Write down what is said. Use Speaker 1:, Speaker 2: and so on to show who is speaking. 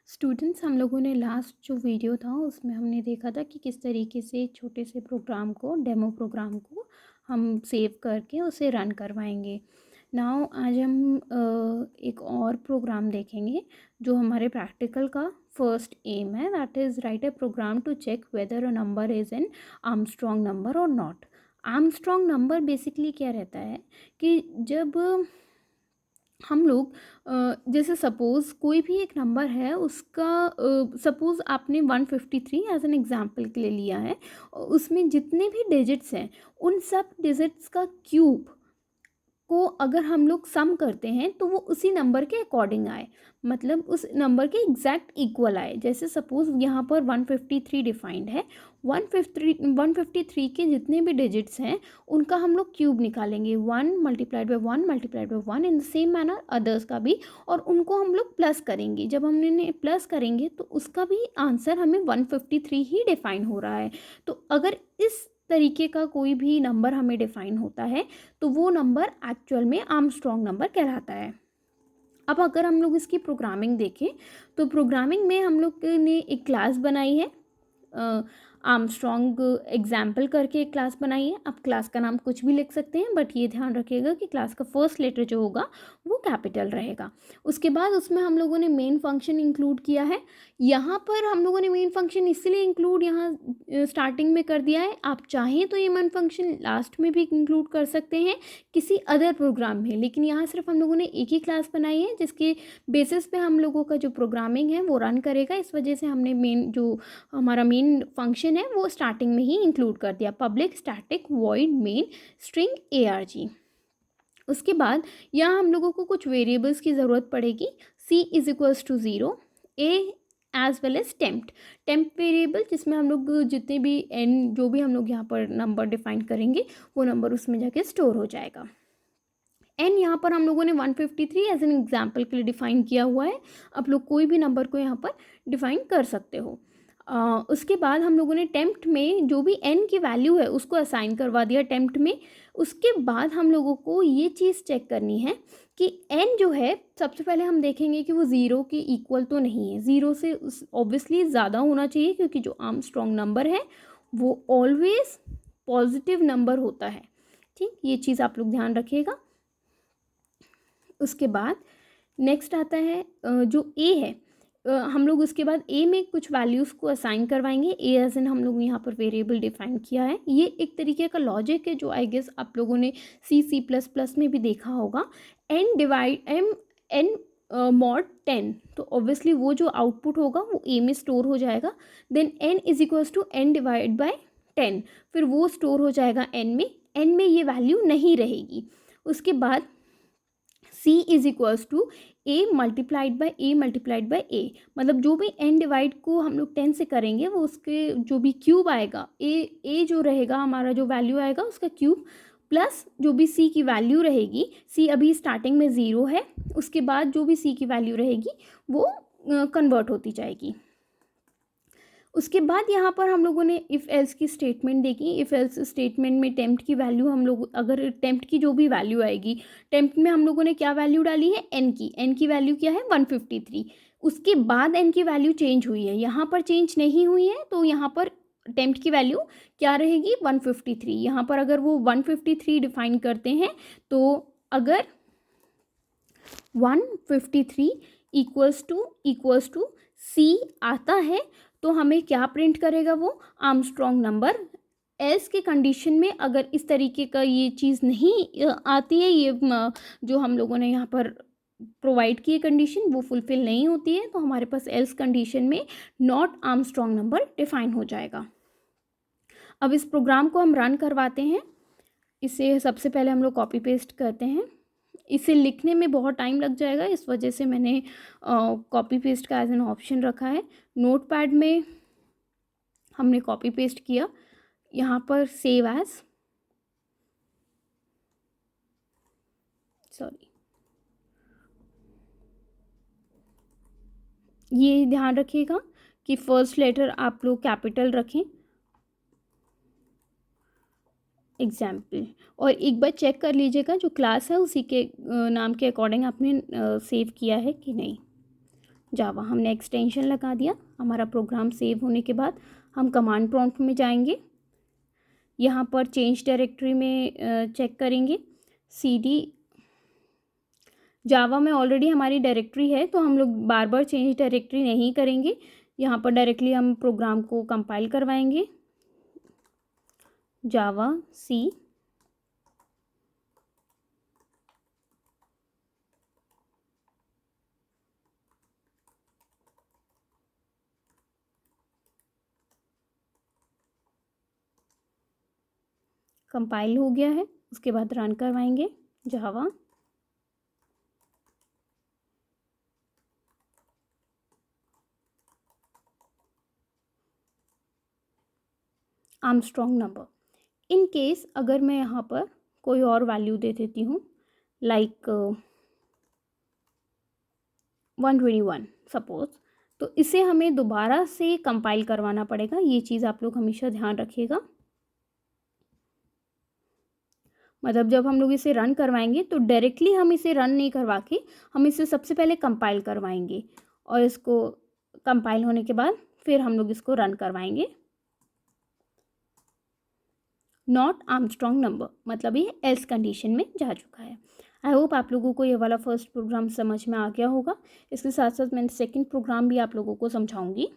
Speaker 1: Students, हम लोगों ने लास्ट जो वीडियो था उसमें हमने देखा था कि किस तरीके से छोटे से प्रोग्राम को, डेमो प्रोग्राम को हम सेव करके उसे रन करवाएंगे। नाउ आज हम एक और प्रोग्राम देखेंगे जो हमारे प्रैक्टिकल का फर्स्ट एम है, that is write a program to check whether a number is an Armstrong number और नॉट। आर्मस्ट्रॉन्ग नंबर बेसिकली क्या रहता है कि जब हम लोग जैसे सपोज़ कोई भी एक नंबर है उसका, सपोज़ आपने 153 एज एन एग्जांपल के लिए लिया है, उसमें जितने भी डिजिट्स हैं उन सब डिजिट्स का क्यूब को अगर हम लोग सम करते हैं तो वो उसी नंबर के अकॉर्डिंग आए, मतलब उस नंबर के एग्जैक्ट इक्वल आए। जैसे सपोज़ यहाँ पर 153 डिफाइंड है, 153 के जितने भी डिजिट्स हैं उनका हम लोग क्यूब निकालेंगे, 1 × 1 × 1 in the same manner others का भी, और उनको हम लोग प्लस करेंगे। जब हम इन्हें प्लस करेंगे तो उसका भी आंसर हमें 153 ही डिफाइन हो रहा है। तो अगर इस तरीके का कोई भी नंबर हमें डिफाइन होता है तो वो नंबर एक्चुअल में आर्मस्ट्रॉन्ग नंबर कहलाता है। अब अगर हम लोग इसकी प्रोग्रामिंग देखें तो प्रोग्रामिंग में हम लोग ने एक क्लास बनाई है, आर्मस्ट्रॉन्ग एग्जाम्पल करके एक क्लास बनाई है। अब क्लास का नाम कुछ भी लिख सकते हैं, बट ये ध्यान रखिएगा कि क्लास का फर्स्ट लेटर जो होगा वो कैपिटल रहेगा। उसके बाद उसमें हम लोगों ने मेन फंक्शन इंक्लूड किया है। यहाँ पर हम लोगों ने मेन फंक्शन इसलिए इंक्लूड यहाँ स्टार्टिंग में कर दिया है, आप चाहें तो ये मेन फंक्शन लास्ट में भी इंक्लूड कर सकते हैं किसी अदर प्रोग्राम में, लेकिन यहाँ सिर्फ हम लोगों ने एक ही क्लास बनाई है जिसके बेसिस पे हम लोगों का जो प्रोग्रामिंग है वो रन करेगा। इस वजह से हमने मेन जो हमारा मेन फंक्शन है वो स्टार्टिंग में ही इंक्लूड कर दिया, public static void main string ARG। उसके बाद यहाँ हम लोगों को कुछ वेरिएबल्स की ज़रूरत पड़ेगी, c is equals to 0, a as well as temp variable, जिसमें हम लोग जितने भी n जो भी हम लोग यहाँ पर नंबर डिफाइन करेंगे वो नंबर उसमें जाके स्टोर हो जाएगा। n यहाँ पर हम लोगों ने 153 एज एन एग्जाम्पल के लिए डिफाइन किया हुआ है, आप लोग कोई भी नंबर को यहाँ पर डिफाइन कर सकते हो। उसके बाद हम लोगों ने टेम्प्ट में जो भी n की वैल्यू है उसको असाइन करवा दिया टेम्प्ट में। उसके बाद हम लोगों को ये चीज़ चेक करनी है कि n जो है, सबसे पहले हम देखेंगे कि वो ज़ीरो के इक्वल तो नहीं है, ज़ीरो से ऑब्वियसली ज़्यादा होना चाहिए क्योंकि जो आर्मस्ट्रॉन्ग नंबर है वो ऑलवेज पॉजिटिव नंबर होता है। ठीक, ये चीज़ आप लोग ध्यान रखिएगा। उसके बाद नेक्स्ट आता है जो a है, हम लोग उसके बाद a में कुछ वैल्यूज़ को असाइन करवाएंगे। a एज एन हम लोग यहाँ पर वेरिएबल डिफाइन किया है। ये एक तरीके का लॉजिक है जो आई गेस आप लोगों ने C++ में भी देखा होगा। n मॉड 10, तो ऑब्वियसली वो जो आउटपुट होगा वो a में स्टोर हो जाएगा। Then n is equals to n/10, फिर वो स्टोर हो जाएगा n में ये वैल्यू नहीं रहेगी। उसके बाद c is equals to a×a, मतलब जो भी n डिवाइड को हम लोग 10 से करेंगे वो उसके जो भी क्यूब आएगा, a जो रहेगा हमारा जो वैल्यू आएगा उसका क्यूब, प्लस जो भी c की वैल्यू रहेगी, c अभी स्टार्टिंग में 0 है, उसके बाद जो भी c की वैल्यू रहेगी वो कन्वर्ट होती जाएगी। उसके बाद यहाँ पर हम लोगों ने इफ़ एल्स की स्टेटमेंट देखी। इफ़ एल्स स्टेटमेंट में टेम्प्ट की वैल्यू हम लोग, अगर टेम्प्ट की जो भी वैल्यू आएगी, टेम्प्ट में हम लोगों ने क्या वैल्यू डाली है, n की वैल्यू क्या है 153। उसके बाद n की वैल्यू चेंज हुई है, यहाँ पर चेंज नहीं हुई है, तो यहाँ पर टेम्प्ट की वैल्यू क्या रहेगी 153। यहाँ पर अगर वो 153 डिफाइन करते हैं तो अगर 153 इक्वल्स टू c आता है तो हमें क्या प्रिंट करेगा, वो आर्मस्ट्रॉन्ग नंबर। एल्स के कंडीशन में अगर इस तरीके का ये चीज़ नहीं आती है, ये जो हम लोगों ने यहाँ पर प्रोवाइड की कंडीशन वो फुलफिल नहीं होती है, तो हमारे पास एल्स कंडीशन में नॉट आर्मस्ट्रॉन्ग नंबर डिफाइन हो जाएगा। अब इस प्रोग्राम को हम रन करवाते हैं। इसे सबसे पहले हम लोग कॉपी पेस्ट करते हैं। इसे लिखने में बहुत टाइम लग जाएगा, इस वजह से मैंने कॉपी पेस्ट का एज एन ऑप्शन रखा है। नोटपैड में हमने कॉपी पेस्ट किया, यहाँ पर सेव एज, सॉरी, ये ध्यान रखिएगा कि फर्स्ट लेटर आप लोग कैपिटल रखें, एग्जाम्पल। और एक बार चेक कर लीजिएगा जो क्लास है उसी के नाम के अकॉर्डिंग आपने सेव किया है कि नहीं। जावा हमने एक्सटेंशन लगा दिया। हमारा प्रोग्राम सेव होने के बाद हम कमांड प्रॉम्प्ट में जाएंगे, यहाँ पर चेंज डायरेक्टरी में चेक करेंगे cd। जावा में ऑलरेडी हमारी डायरेक्टरी है तो हम लोग बार बार चेंज डायरेक्टरी नहीं करेंगे, यहाँ पर डायरेक्टली हम प्रोग्राम को कंपाइल करवाएंगे। जावा सी कंपाइल हो गया है, उसके बाद रन करवाएंगे जावा। आर्मस्ट्रॉन्ग नंबर, इन केस अगर मैं यहाँ पर कोई और वैल्यू दे देती हूँ लाइक 121 सपोज, तो इसे हमें दोबारा से कंपाइल करवाना पड़ेगा। ये चीज़ आप लोग हमेशा ध्यान रखिएगा। मतलब जब हम लोग इसे रन करवाएंगे तो डायरेक्टली हम इसे रन नहीं करवा के हम इसे सबसे पहले कंपाइल करवाएंगे और इसको कंपाइल होने के बाद फिर हम लोग इसको रन करवाएंगे। नॉट आर्मस्ट्रॉन्ग नंबर मतलब ये एल्स कंडीशन में जा चुका है। आई होप आप लोगों को ये वाला फर्स्ट प्रोग्राम समझ में आ गया होगा। इसके साथ साथ मैं सेकंड प्रोग्राम भी आप लोगों को समझाऊंगी।